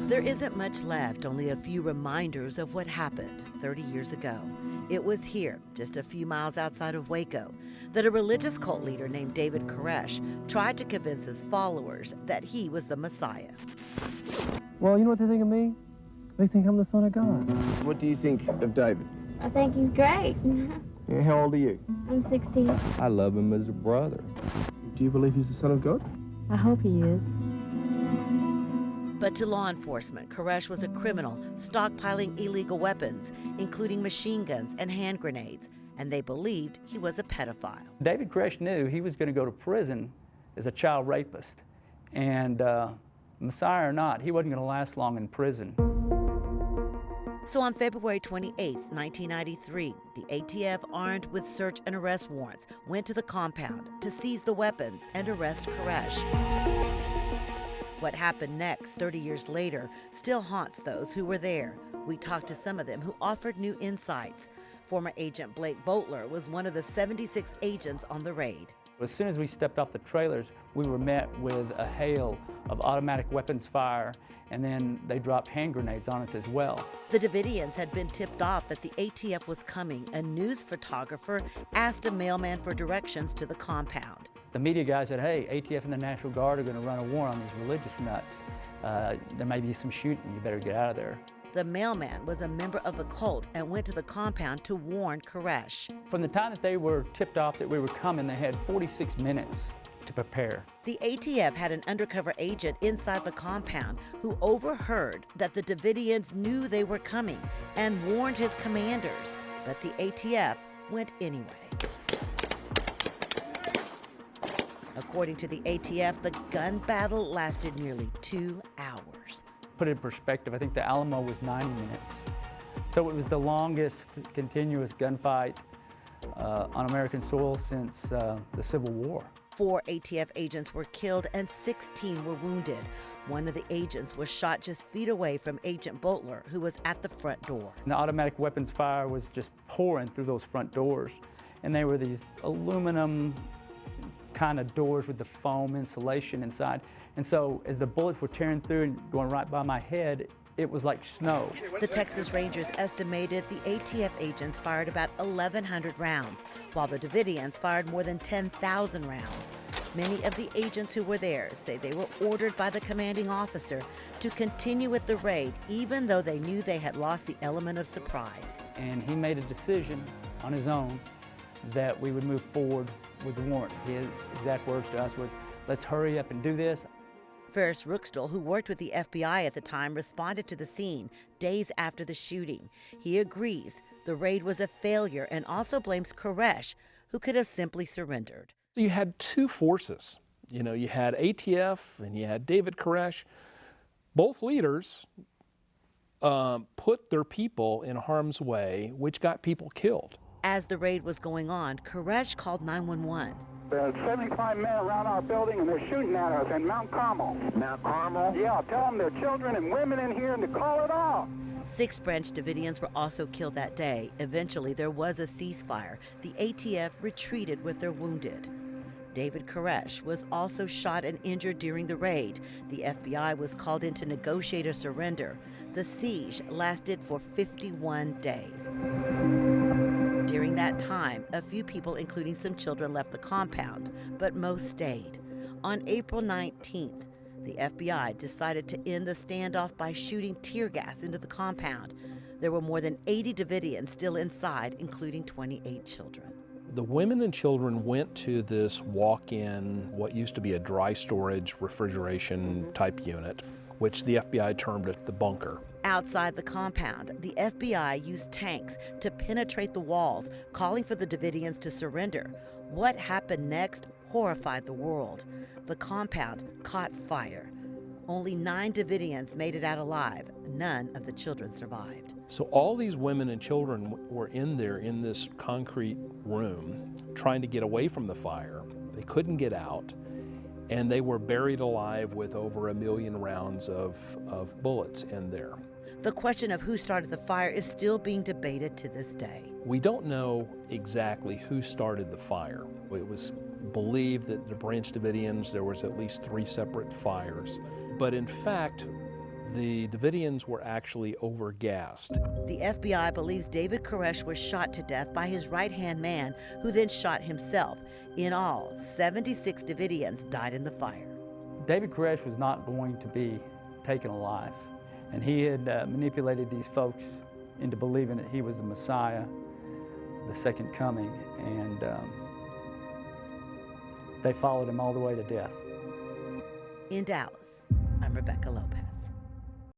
There isn't much left, only a few reminders of what happened 30 years ago. It was here, just a few miles outside of Waco, that a religious cult leader named David Koresh tried to convince his followers that he was the Messiah. Well, you know what they think of me? They think I'm the son of God. What do you think of David? I think he's great. Yeah, how old are you? I'm 16. I love him as a brother. Do you believe he's the son of God? I hope he is. But to law enforcement, Koresh was a criminal stockpiling illegal weapons, including machine guns and hand grenades, and they believed he was a pedophile. David Koresh knew he was going to go to prison as a child rapist, and Messiah or not, he wasn't going to last long in prison. So on February 28, 1993, the ATF, armed with search and arrest warrants, went to the compound to seize the weapons and arrest Koresh. What happened next, 30 years later, still haunts those who were there. We talked to some of them who offered new insights. Former Agent Blake Boatler was one of the 76 agents on the raid. As soon as we stepped off the trailers, we were met with a hail of automatic weapons fire, and then they dropped hand grenades on us as well. The Davidians had been tipped off that the ATF was coming. A news photographer asked a mailman for directions to the compound. The media guy said, hey, ATF and the National Guard are going to run a war on these religious nuts. There may be some shooting, you better get out of there. The mailman was a member of the cult and went to the compound to warn Koresh. From the time that they were tipped off that we were coming, they had 46 minutes to prepare. The ATF had an undercover agent inside the compound who overheard that the Davidians knew they were coming and warned his commanders, but the ATF went anyway. According to the ATF, the gun battle lasted nearly 2 hours. Put it in perspective, I think the Alamo was 90 minutes. So it was the longest continuous gunfight on American soil since the Civil War. 4 ATF agents were killed and 16 were wounded. One of the agents was shot just feet away from Agent Boatler, who was at the front door. And the automatic weapons fire was just pouring through those front doors. And they were these aluminum kind of doors with the foam insulation inside. And so as the bullets were tearing through and going right by my head, it was like snow. The Texas Rangers estimated the ATF agents fired about 1,100 rounds, while the Davidians fired more than 10,000 rounds. Many of the agents who were there say they were ordered by the commanding officer to continue with the raid, even though they knew they had lost the element of surprise. And he made a decision on his own that we would move forward with the warrant. His exact words to us was, let's hurry up and do this. Ferris Rookstall, who worked with the FBI at the time, responded to the scene days after the shooting. He agrees the raid was a failure and also blames Koresh, who could have simply surrendered. You had two forces. You know, you had ATF and you had David Koresh. Both leaders put their people in harm's way, which got people killed. As the raid was going on, Koresh called 911. There's 75 men around our building, and they're shooting at us in Mount Carmel. Mount Carmel? Yeah, tell them there are children and women in here and to call it off. 6 Branch Davidians were also killed that day. Eventually, there was a ceasefire. The ATF retreated with their wounded. David Koresh was also shot and injured during the raid. The FBI was called in to negotiate a surrender. The siege lasted for 51 days. During that time, a few people, including some children, left the compound, but most stayed. On April 19th, the FBI decided to end the standoff by shooting tear gas into the compound. There were more than 80 Davidians still inside, including 28 children. The women and children went to this walk-in, what used to be a dry storage refrigeration type unit, which the FBI termed it the bunker. Outside the compound, the FBI used tanks to penetrate the walls, calling for the Davidians to surrender. What happened next horrified the world. The compound caught fire. Only 9 Davidians made it out alive. None of the children survived. So all these women and children were in there in this concrete room trying to get away from the fire. They couldn't get out, and they were buried alive with over 1 million rounds of bullets in there. The question of who started the fire is still being debated to this day. We don't know exactly who started the fire. It was believed that the Branch Davidians, there was at least 3 separate fires. But in fact, the Davidians were actually overgassed. The FBI believes David Koresh was shot to death by his right-hand man, who then shot himself. In all, 76 Davidians died in the fire. David Koresh was not going to be taken alive, and he had manipulated these folks into believing that he was the Messiah, the second coming, and they followed him all the way to death. In Dallas, I'm Rebecca Lopez.